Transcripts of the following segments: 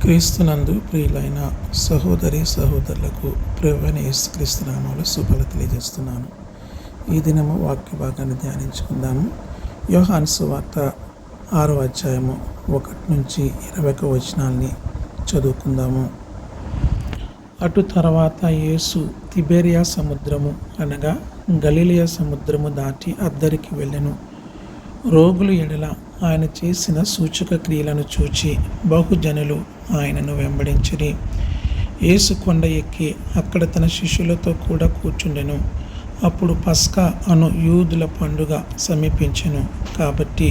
క్రీస్తునందు ప్రియులైన సహోదరి సహోదరులకు ప్రభువైన యేసుక్రీస్తు నామములో శుభాలు తెలియజేస్తున్నాను. ఈ దినము వాక్య భాగాన్ని ధ్యానించుకుందాము. యోహాను సువార్త 6వ అధ్యాయము 1 నుంచి 21 వచనాల్ని చదువుకుందాము. అటు తర్వాత యేసు తిబెరియా సముద్రము అనగా గలిలయ సముద్రము దాటి అద్దరికి వెళ్ళెను. రోగులు ఎడల ఆయన చేసిన సూచక క్రియలను చూచి బహుజనులు ఆయనను వెంబడించిరి. యేసు కొండ ఎక్కి అక్కడ తన శిష్యులతో కూడా కూర్చుండెను. అప్పుడు పస్కా అను యూదుల పండుగ సమీపించెను. కాబట్టి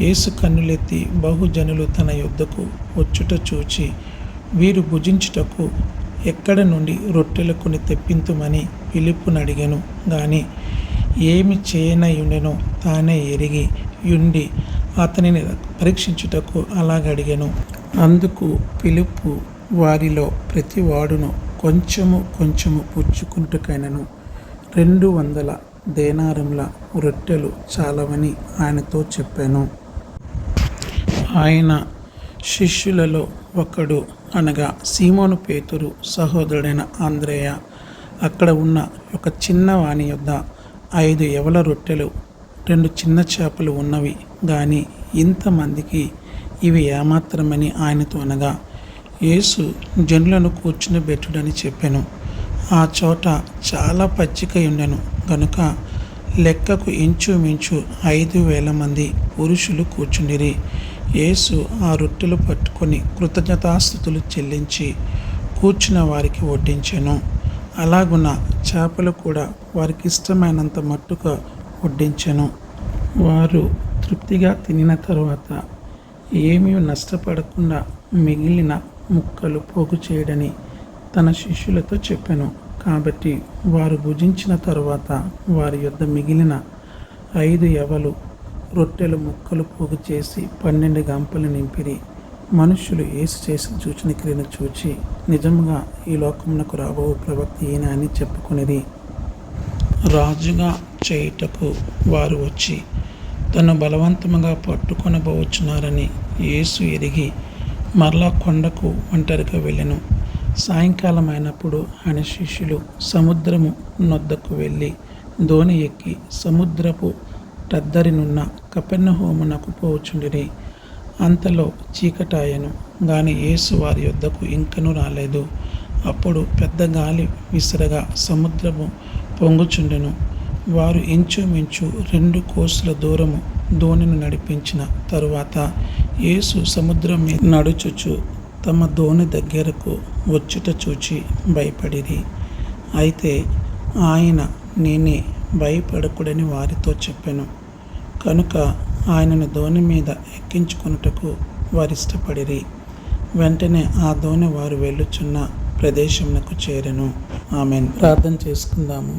యేసు కన్నులెత్తి బహుజనులు తన యొద్దకు వచ్చుట చూచి, వీరు భుజించుటకు ఎక్కడ నుండి రొట్టెలు కొని తెప్పింతుమని ఫిలిప్పునడిగెను. గాని ఏమి చేయనయుండెనో తానే ఎరిగి యుండి అతనిని పరీక్షించుటకు అలాగడిగెను. అందుకు ఫిలిప్పు, వారిలో ప్రతి వాడును కొంచెము పుచ్చుకుంటుకైనను 200 దేనారముల రొట్టెలు చాలవని ఆయనతో చెప్పాను. ఆయన శిష్యులలో ఒకడు అనగా సీమోను పేతురు సహోదరుడైన అంద్రెయ అక్కడ ఉన్న ఒక చిన్నవాని యొద్ద 5 యవల రొట్టెలు 2 చిన్న చేపలు ఉన్నవి గాని ఇంతమందికి ఇవి ఏమాత్రమని ఆయనతో అనగా, యేసు జనులను కూర్చునిబెట్టుడని చెప్పెను. ఆ చోట చాలా పచ్చిక ఉండెను గనుక లెక్కకు ఇంచుమించు 5,000 మంది పురుషులు కూర్చుండిరి. యేసు ఆ రొట్టెలు పట్టుకొని కృతజ్ఞతాస్తుతులు చెల్లించి కూర్చున్న వారికి వడ్డించెను. అలాగున చేపలు కూడా వారికి ఇష్టమైనంత మట్టుగా వడ్డించెను. వారు తృప్తిగా తినిన తరువాత ఏమీ నష్టపడకుండా మిగిలిన ముక్కలు పోగు చేయడని తన శిష్యులతో చెప్పెను. కాబట్టి వారు భుజించిన తరువాత వారి యొద్ద మిగిలిన 5 యవలు రొట్టెలు ముక్కలు పోగు చేసి 12 గంపలు నింపిరి. మనుష్యులు యేసు చేసిన సూచన క్రియను చూచి, నిజంగా ఈ లోకమునకు రాబో ప్రవక్త ఈయన అని చెప్పుకొనిరి. రాజుగా చేయుటకు వారు వచ్చి తను బలవంతముగా పట్టుకొనబోచున్నారని యేసు ఎరిగి మరలా కొండకు ఒంటరిగా వెళ్ళెను. సాయంకాలం అయినప్పుడు ఆయన శిష్యులు సముద్రము నొద్దకు వెళ్ళి దోణి ఎక్కి సముద్రపు టద్దరినున్న కపెర్నహూమునకు పోవుచుండిరి. అంతలో చీకటాయెను గాని యేసు వారి యొద్దకు ఇంకనూ రాలేదు. అప్పుడు పెద్ద గాలి విసరగా సముద్రము పొంగుచుండెను. వారు ఇంచుమించు 2 కోసుల దూరము దోణిని నడిపించిన తరువాత యేసు సముద్రం మీద నడుచుచు తమ దోణి దగ్గరకు వచ్చుట చూచి భయపడిరి. అయితే ఆయన నేనే, భయపడకుడని వారితో చెప్పెను. కనుక ఆయనను దోణి మీద ఎక్కించుకొనుటకు వారిష్టపడిరి. వెంటనే ఆ దోణి వారు వెళ్ళుచున్న ప్రదేశమునకు చేరెను. ఆమెన్. ప్రార్థన చేసుకుందాము.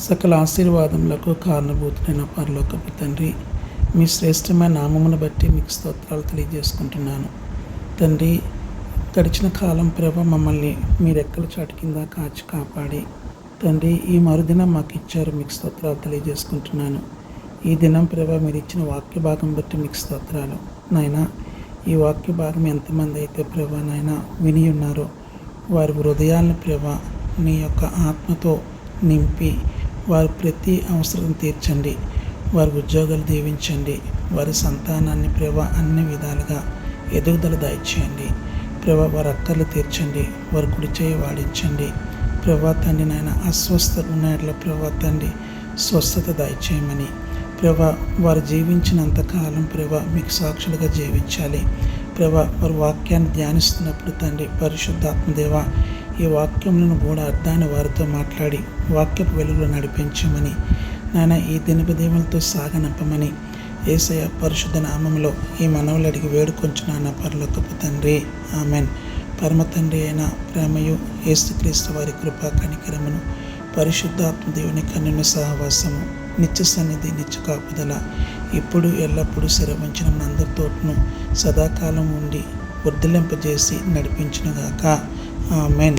సకల ఆశీర్వాదములకు కారణభూతుడైన పరలోకపు తండ్రి, మీ శ్రేష్టమైన నామమును బట్టి మీకు స్తోత్రాలు తెలియజేసుకుంటున్నాను. తండ్రి, గడిచిన కాలం ప్రభ మమ్మల్ని మీ రెక్కల చాటు కింద కాచి కాపాడి తండ్రి ఈ మరుదినం మాకు ఇచ్చారు. మీకు స్తోత్రాలు తెలియజేసుకుంటున్నాను. ఈ దినం ప్రభ మీరు ఇచ్చిన వాక్య భాగం బట్టి మీకు స్తోత్రాలు. నాయన, ఈ వాక్య భాగం ఎంతమంది అయితే ప్రభ నాయన విని ఉన్నారో వారి హృదయాలను ప్రభ నీ యొక్క ఆత్మతో నింపి వారి ప్రతి అవసరం తీర్చండి. వారి ఉద్యోగాలు దీవించండి. వారి సంతానాన్ని ప్రభ అన్ని విధాలుగా ఎదుగుదల దయచేయండి. ప్రభ వారి అక్కర్లు తీర్చండి. వారి కుడి చేయి వాడించండి. ప్రభా తండ్రి నాయన అస్వస్థత ఉన్నట్ల ప్రభా తండ్రి స్వస్థత దయచేయమని ప్రభ వారు జీవించినంత కాలం ప్రభ మీకు సాక్షులుగా జీవించాలి. ప్రభ వారి వాక్యాన్ని ధ్యానిస్తున్నప్పుడు తండ్రి పరిశుద్ధాత్మదేవ ఈ వాక్యములను కూడా అర్థాన్ని వారితో మాట్లాడి వాక్యపు వెలుగులో నడిపించమని నాయన ఈ దినపదేవులతో సాగనంపమని యేసయ్య పరిశుద్ధ నామములో ఈ మనవులు అడిగి వేడుకొంచున్నాను పరలోకపు తండ్రి. ఆమెన్. పరమ తండ్రి అయిన ప్రేమయు యేసుక్రీస్తు వారి కృపా కనికరమును పరిశుద్ధాత్మ దేవుని కన్నుల సహవాసము నిత్య సన్నిధి నిత్య కాపుదల ఇప్పుడు ఎల్లప్పుడూ శరవించిన మనందరితోటను సదాకాలం ఉండి వర్ధిల్లింపజేసి నడిపించునుగాక. ఆమెన్.